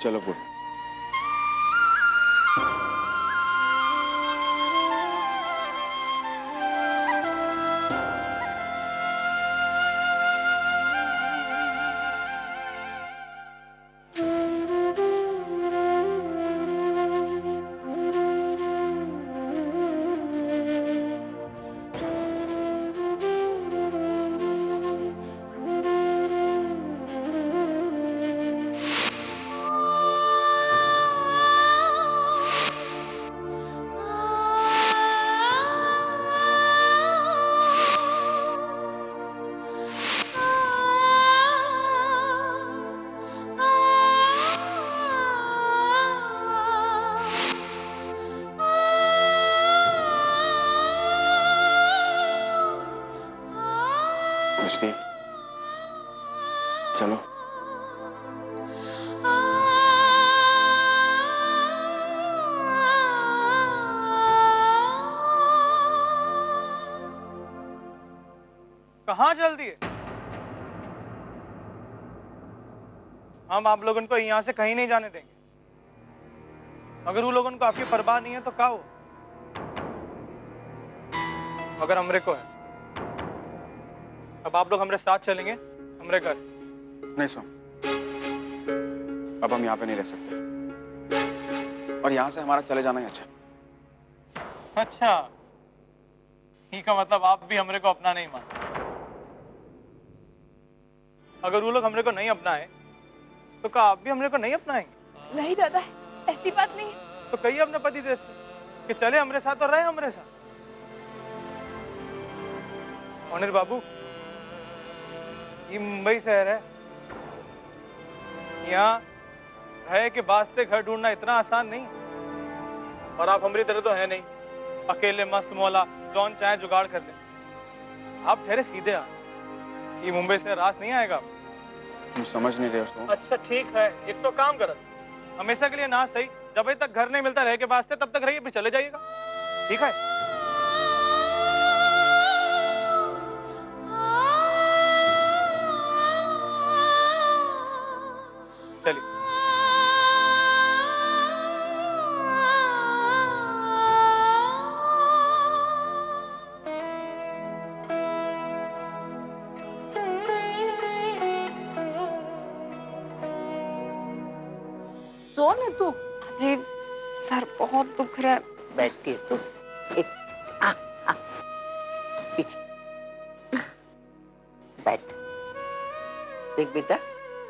चलो पूर्वी। मिष्टी, चलो। कहाँ जल्दी है? हम आप लोगों को यहाँ से कहीं नहीं जाने देंगे। अगर वो लोगों को आपकी परवाह नहीं है तो क्या हो? अगर हमरे को है, अब आप लोग हमारे साथ चलेंगे हमरे घर। नहीं सुन, अब हम यहाँ पे नहीं रह सकते और यहाँ से हमारा चले जाना ही अच्छा। अच्छा, ठीक है, मतलब आप भी हमरे को अपना नहीं मानते। अगर वो लोग हमरे को नहीं अपनाए तो क्या आप भी हमरे को नहीं अपनाएंगे? नहीं दादा, ऐसी बात नहीं है। तो कहिए अपने पति देव से कि चले हमरे साथ और रहे हमरे साथ। अनिल बाबू, ये मुंबई शहर है, यहाँ रह के वास्ते घर ढूंढना इतना आसान नहीं। और आप हमारी तरह तो है नहीं, अकेले मस्त मौला जौन चाहे जुगाड़ कर ले। आप ठहरे सीधे आ, ये मुंबई से रास नहीं आएगा। तुम समझ नहीं रहे उसको। अच्छा ठीक है, एक तो काम कर, हमेशा के लिए ना सही, जब तक घर नहीं मिलता रह के वास्ते तब तक रहिए, फिर चले जाइएगा, ठीक है? चलिए। सो ना तू। जी सर, बहुत दुख रहा है। बैठती है तू। आ, आ, पीछे बैठ। देख बेटा,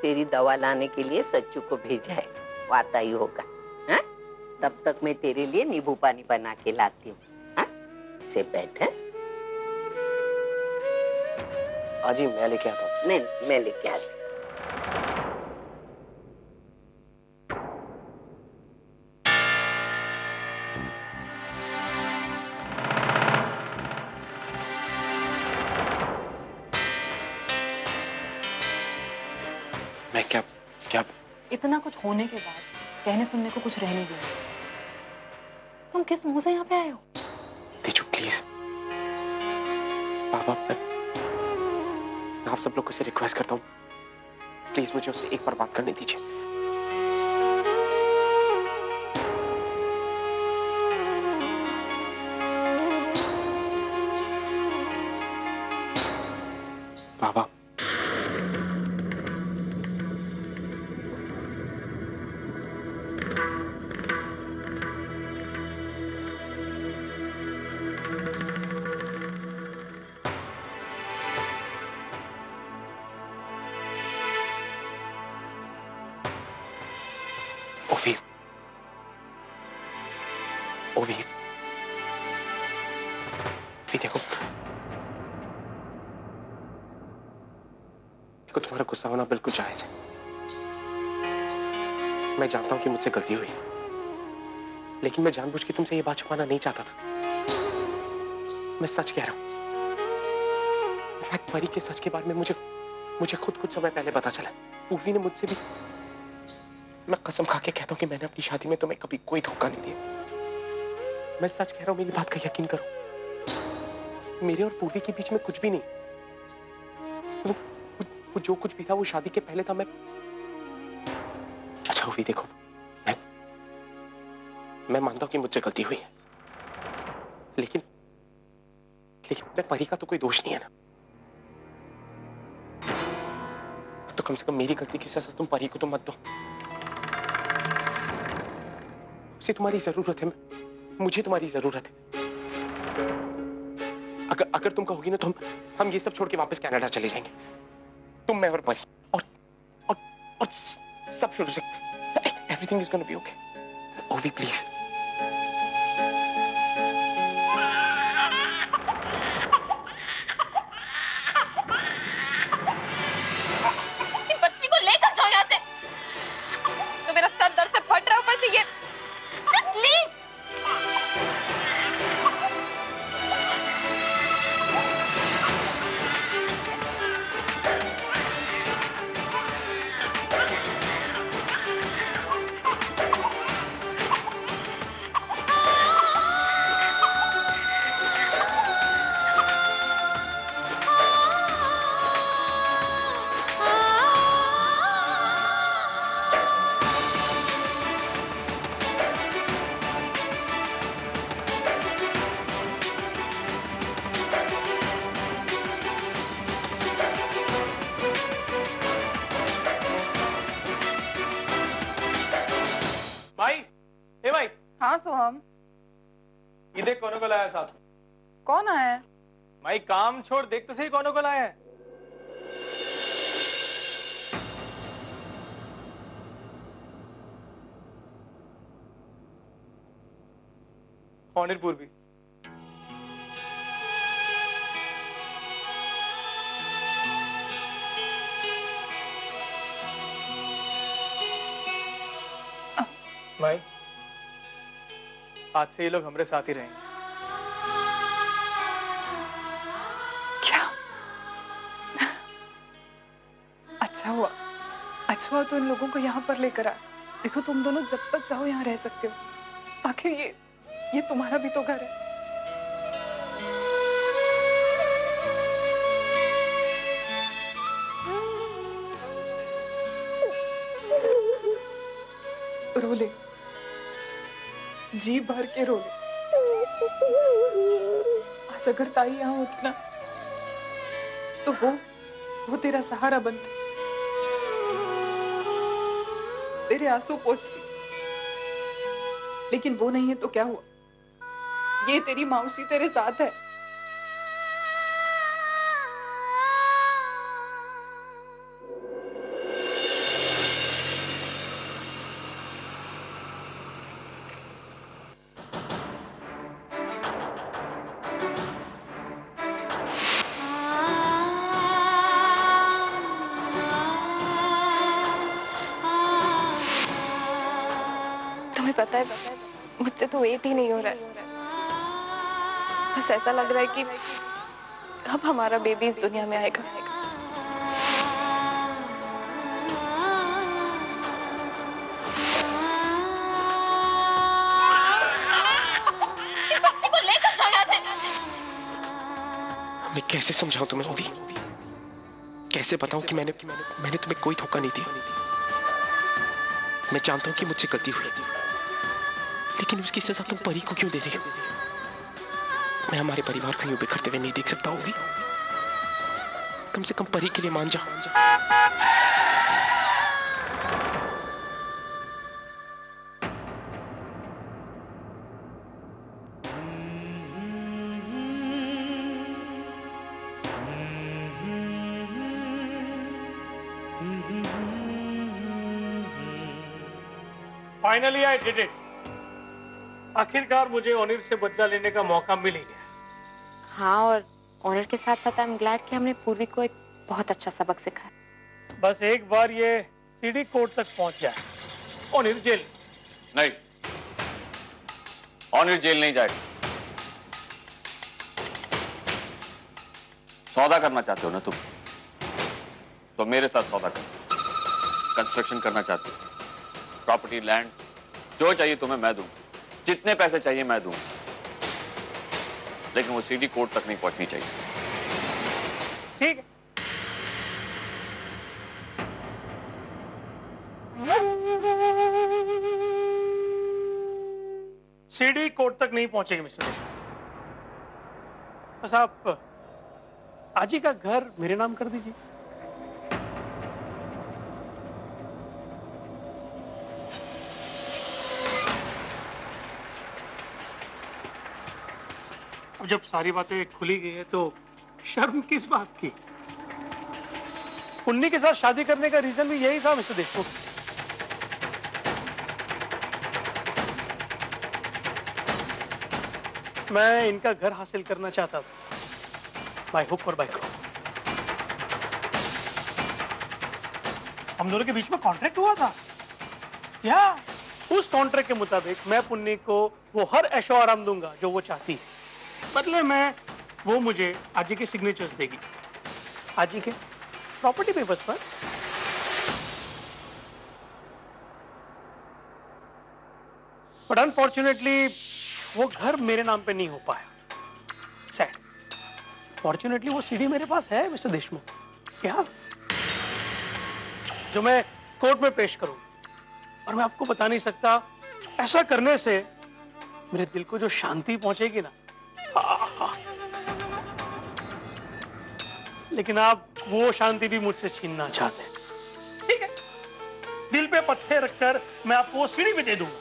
तेरी दवा लाने के लिए सच्चू को भेजा है, वो आता ही होगा। हाँ? तब तक मैं तेरे लिए नींबू पानी बना के लाती हूँ। हाँ? से बैठ। है आजी, मैं लेके आता हूँ। नहीं, मैं लेके आती। मैं क्या क्या इतना कुछ होने के बाद कहने सुनने को कुछ रह नहीं गया। तुम किस मुंह से यहाँ पे आए हो? तेजू प्लीज, पापा, मैं आप सब लोगों से रिक्वेस्ट करता हूँ, प्लीज मुझे उससे एक बार बात करने दीजिए। बाबा, ओवी, ओवी, देखो, तुम्हारा गुस्सा होना बिल्कुल जायज है। मैं जानता हूं कि मुझसे गलती हुई, लेकिन मैं जानबूझ के तुमसे ये बात छुपाना नहीं चाहता था। मैं सच कह रहा हूं। इनफैक्ट परी के सच के बारे में मुझे खुद कुछ समय पहले पता चला। पूर्वी ने मुझसे भी, मैं कसम खा के कहता हूं कि मैंने अपनी शादी में तुम्हें कभी कोई धोखा नहीं दिया। मैं सच कह रहा हूं, मेरी बात का यकीन करो। मेरे और पूर्वी के बीच में कुछ भी नहीं। वो जो कुछ भी था वो शादी के पहले था। मैं अच्छा, भी देखो, मैं मानता हूं कि मुझसे गलती हुई है, लेकिन मैं परी का तो कोई दोष नहीं है ना। तो कम से कम मेरी गलती की सजा तुम परी को तो मत दो। उसे तुम्हारी जरूरत है, मुझे तुम्हारी जरूरत है। अगर तुम कहोगी ना तो हम ये सब छोड़ के वापस कनाडा चले जाएंगे, तुम, मैं और परी, और सब शुरू से। Everything is gonna be okay. ओवी प्लीज। बच्ची को लेकर जाओ यहाँ से। तो मेरा सर दर्द से फट रहा है, ऊपर से ये। Just leave. भाई, ए भाई, हाँ सोहम, ये देख कौन को लाया साथ। कौन आया है? भाई काम छोड़, देख तो सही कौन को लाया है। अनिल पूर्वी। भाई, आज से ये लोग हमारे साथ ही रहेंगे। क्या? अच्छा हुआ तो इन लोगों को यहाँ पर लेकर आए। देखो तुम दोनों जब तक चाहो यहाँ रह सकते हो। आखिर ये तुम्हारा भी तो घर है। रो ले, जी भर के रो ले। आज अगर ताई यहाँ होती ना तो वो तेरा सहारा बनती, तेरे आंसू पोंछती। लेकिन वो नहीं है तो क्या हुआ? ये तेरी मौसी तेरे साथ है। तुम्हें पता है मुझसे तो वेट ही नहीं हो रहा है। बस ऐसा लग रहा है कि कब हमारा बेबी इस दुनिया में आएगा। बच्ची को लेकर जाओ यहाँ से। मैं कैसे समझाऊं तुम्हें ओवी? कैसे बताऊं कि मैंने तुम्हें कोई धोखा नहीं दिया? मैं जानता हूं कि मुझसे गलती हुई, लेकिन उसकी सजा तुम परी को क्यों दे रही हो? मैं हमारे परिवार को यूं बिखरते हुए नहीं देख सकता ओवी। कम से कम परी के लिए मान जा। Finally I did it. आखिरकार मुझे ओनिर से बदला लेने का मौका मिल ही गया। हाँ, और ओनिर के साथ साथ आई एम ग्लैड कि हमने पूर्वी को एक बहुत अच्छा सबक सिखाया। बस एक बार ये सीडी कोर्ट तक पहुंच जाए, ओनिर जेल नहीं, ऑनिर जेल नहीं जाएगा। सौदा करना चाहते हो ना तुम, तो मेरे साथ सौदा करो। कंस्ट्रक्शन करना चाहते हो, प्रॉपर्टी, लैंड, जो चाहिए तुम्हें मैं दूं, जितने पैसे चाहिए मैं दूं, लेकिन वो सीडी कोर्ट तक नहीं पहुंचनी चाहिए। ठीक है। सीडी कोर्ट तक नहीं पहुंचेगी मिस्टर देशमुख। बस आप आज ही का घर मेरे नाम कर दीजिए। अब जब सारी बातें खुली गई है तो शर्म किस बात की? पुन्नी के साथ शादी करने का रीजन भी यही था मिस्टर देशमुख। मैं इनका घर हासिल करना चाहता था बाय हुक और बाय क्रुक। हम दोनों के बीच में कॉन्ट्रैक्ट हुआ था या उस कॉन्ट्रैक्ट के मुताबिक मैं पुन्नी को वो हर ऐशो आराम दूंगा जो वो चाहती है, बदले में वो मुझे आजी के सिग्नेचर्स देगी, आजी के प्रॉपर्टी पेपर्स पर। बट अनफॉर्चुनेटली वो घर मेरे नाम पे नहीं हो पाया। सैड। फॉर्चुनेटली वो सीडी मेरे पास है मिस्टर देशमुख, क्या जो मैं कोर्ट में पेश करूं। और मैं आपको बता नहीं सकता, ऐसा करने से मेरे दिल को जो शांति पहुंचेगी ना, लेकिन आप वो शांति भी मुझसे छीनना चाहते हैं। ठीक है, दिल पे पत्थर रखकर मैं आपको वो सीढ़ी भी दे दूंगा,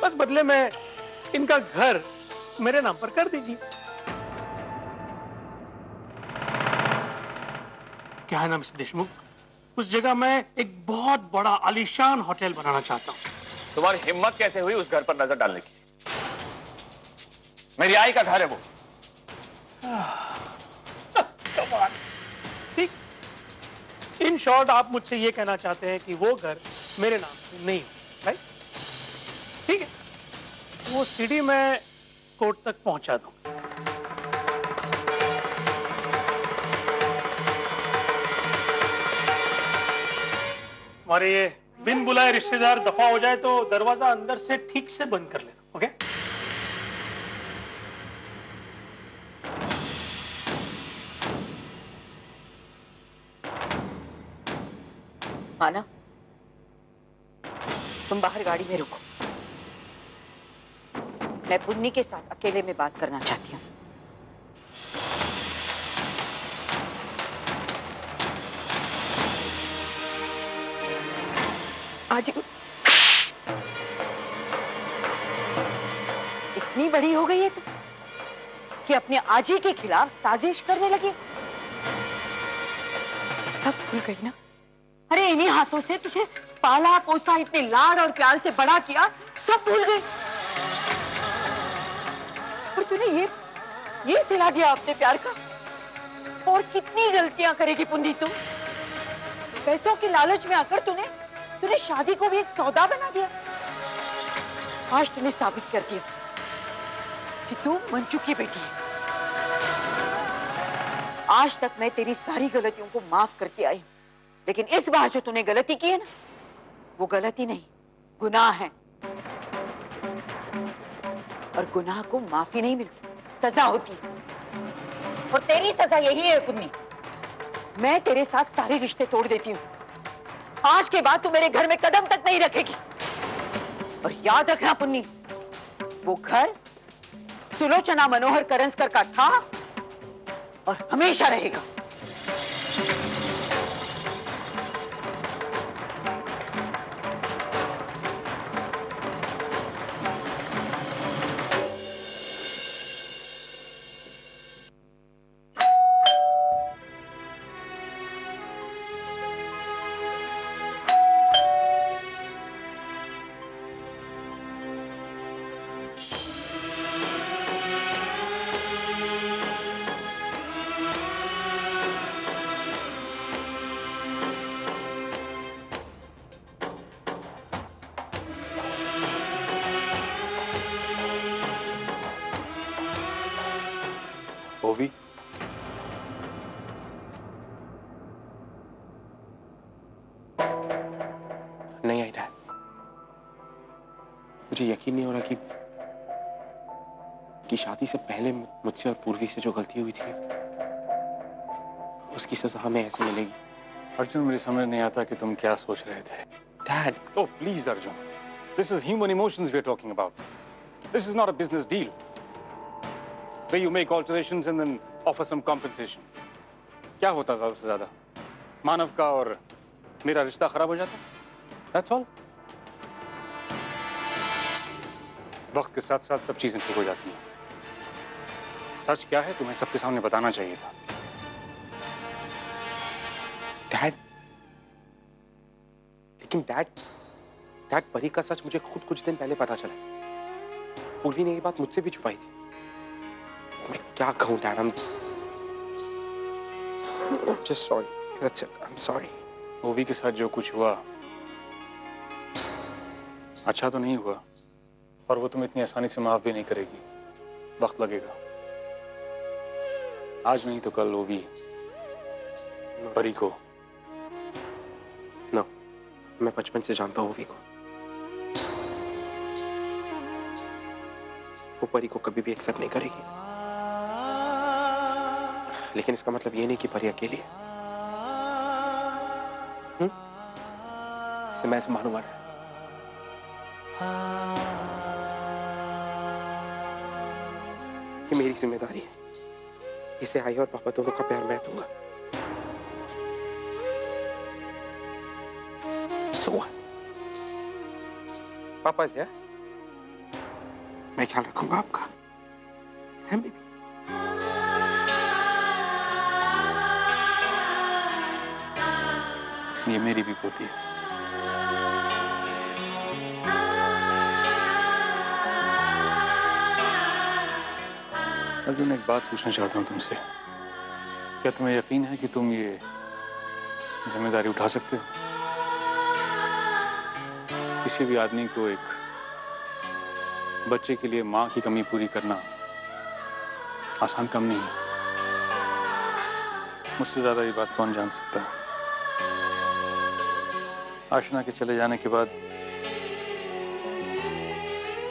बस बदले में इनका घर मेरे नाम पर कर दीजिए। क्या है ना मिस्टर देशमुख, उस जगह मैं एक बहुत बड़ा आलीशान होटल बनाना चाहता हूं। तुम्हारी हिम्मत कैसे हुई उस घर पर नजर डालने की? मेरी आई का घर है वो। ठीक, इन शॉर्ट आप मुझसे ये कहना चाहते हैं कि वो घर मेरे नाम पे नहीं, राइट? ठीक है, वो सीढ़ी मैं कोर्ट तक पहुंचा दूं। हमारे ये बिन बुलाए रिश्तेदार दफा हो जाए तो दरवाजा अंदर से ठीक से बंद कर लेना, ओके? माना, तुम बाहर गाड़ी में रुको, मैं पुन्नी के साथ अकेले में बात करना चाहती हूँ। आज इतनी बड़ी हो गई है तो कि अपने आजी के खिलाफ साजिश करने लगी। सब भूल गई ना? अरे इन्हीं हाथों से तुझे पाला पोसा, इतने लाड और प्यार से बड़ा किया, सब भूल गई। और तूने ये सिला दिया अपने प्यार का। और कितनी गलतियां करेगी पुन्नी तुम? पैसों की लालच में आकर तूने शादी को भी एक सौदा बना दिया। आज तूने साबित कर दिया कि तू मंजू की बेटी है। आज तक मैं तेरी सारी गलतियों को माफ करके आई, लेकिन इस बार जो तूने गलती की है ना, वो गलती नहीं, गुनाह है। और गुनाह को माफी नहीं मिलती, सजा होती है। और तेरी सजा यही है पुन्नी, मैं तेरे साथ सारे रिश्ते तोड़ देती हूँ। आज के बाद तू मेरे घर में कदम तक नहीं रखेगी। और याद रखना पुन्नी, वो घर सुलोचना मनोहर करंसकर का था और हमेशा रहेगा। वो भी नहीं आई डैड। मुझे यकीन नहीं हो रहा कि शादी से पहले मुझसे और पूर्वी से जो गलती हुई थी उसकी सजा हमें ऐसे मिलेगी। अर्जुन, मुझे समझ नहीं आता कि तुम क्या सोच रहे थे। Dad, Oh, please, Arjun. This is human emotions we are talking about. This is not a business deal where you make alterations and then offer some compensation. क्या होता ज़्यादा से ज़्यादा? मानव का और मेरा रिश्ता खराब हो जाता? That's all. वक्त के साथ साथ सब चीजें ठीक हो जाती हैं। सच क्या है तुम्हें सबके सामने बताना चाहिए था। डैड, लेकिन डैड परी का सच मुझे खुद कुछ दिन पहले पता चला। पूर्वी ने ये बात मुझसे भी छुपाई थी। मैं क्या कहूँ dad, I'm just sorry. That's it. I'm sorry. ओवी के साथ जो कुछ हुआ अच्छा तो नहीं हुआ, और वो तुम्हें इतनी आसानी से माफ भी नहीं करेगी। वक्त लगेगा। आज नहीं तो कल ओवी परी को। No, मैं बचपन से जानता हूँ ओवी को। वो परी को कभी भी एक्सेप्ट नहीं करेगी। लेकिन इसका मतलब ये नहीं कि परी अकेली है। इसे मैं संभालूंगा। ये मेरी जिम्मेदारी है। इसे आई और पापा दोनों का प्यार मैं दूंगा। So what? पापा इज हियर। मैं ख्याल रखूंगा आपका। है बेबी? ये मेरी भी पोती है। अर्जुन, एक बात पूछना चाहता हूँ तुमसे। क्या तुम्हें यकीन है कि तुम ये जिम्मेदारी उठा सकते हो? किसी भी आदमी को एक बच्चे के लिए माँ की कमी पूरी करना आसान काम नहीं है। मुझसे ज्यादा ये बात कौन जान सकता है? आशना के चले जाने के बाद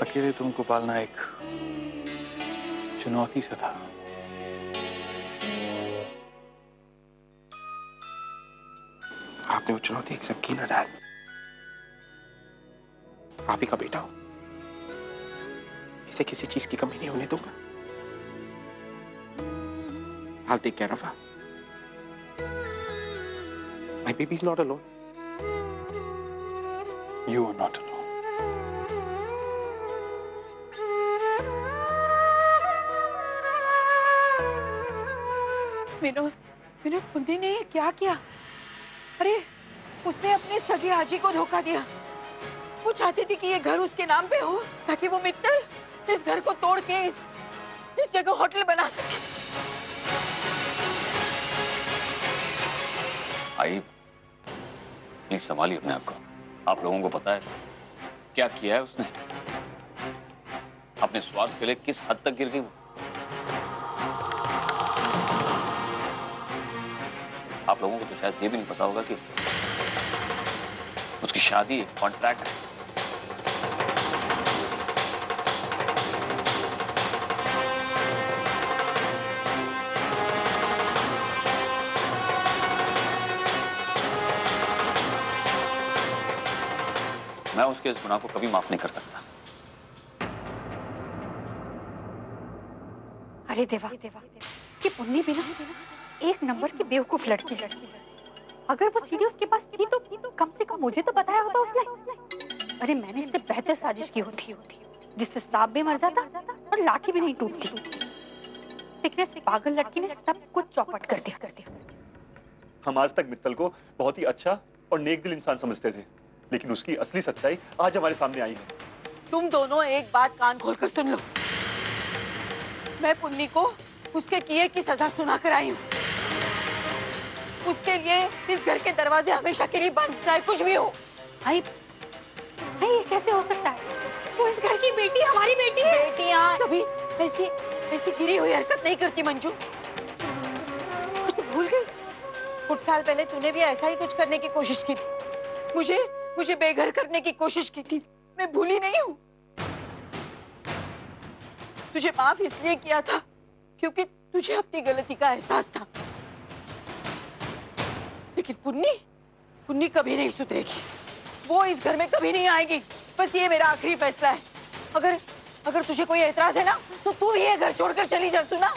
अकेले तुमको पालना एक चुनौती सा था। आपने वो चुनौती एक्सेप्ट की ना डैड? आप ही का बेटा हो। इसे किसी चीज की कमी नहीं होने दूंगा। I'll take care of her. My baby's not alone. You are not alone. Vinod Punni ने क्या किया? अरे उसने अपने सगे आजी को धोखा दिया। वो चाहती थी कि ये घर उसके नाम पे हो ताकि वो मित्तल इस घर को तोड़ के इस जगह होटल बना सके। आई प्लीज संभालिए अपने आप को। आप लोगों को पता है क्या किया है उसने? अपने स्वार्थ के लिए किस हद तक गिर गई वो। आप लोगों को तो शायद ये भी नहीं पता होगा कि उसकी शादी एक कॉन्ट्रैक्ट है। मैं उसके इस गुनाह को कभी माफ नहीं कर सकता। अरे देवा, ये पुन्नी भी ना एक नंबर की बेवकूफ लड़की है। अगर वो सीढ़ी उसके पास थी तो कम से कम मुझे तो बताया होता उसने। अरे मैंने इससे बेहतर साजिश की होती जिससे सांप भी मर जाता और लाठी भी नहीं टूटती। लेकिन इस पागल लड़की ने सब कुछ चौपट कर दिया। हम आज तक मित्तल को बहुत ही अच्छा और नेक दिल इंसान समझते थे, लेकिन उसकी असली सच्चाई आज हमारे सामने आई है। तुम दोनों एक बात कान खोलकर सुन लो। मैं पुन्नी को उसके किए की सजा सुना कर आई हूँ। उसके लिए इस घर के दरवाजे हमेशा के लिए बंद, चाहे कुछ भी हो। भाई ये कैसे हो सकता है? वो इस घर की बेटी, हमारी बेटी है। बेटियां कभी ऐसी गिरी हुई हरकत नहीं करती मंजू। कुछ भूल गई? कुछ साल पहले तूने भी ऐसा ही कुछ करने की कोशिश की थी। मुझे बेघर करने की कोशिश की थी। मैं भूली नहीं हूँ। तुझे माफ इसलिए किया था क्योंकि तुझे अपनी गलती का एहसास था। लेकिन पुन्नी कभी नहीं सुधरेगी। वो इस घर में कभी नहीं आएगी। बस ये मेरा आखिरी फैसला है। अगर तुझे कोई एतराज है ना तो तू ये घर छोड़कर चली जा, सुना?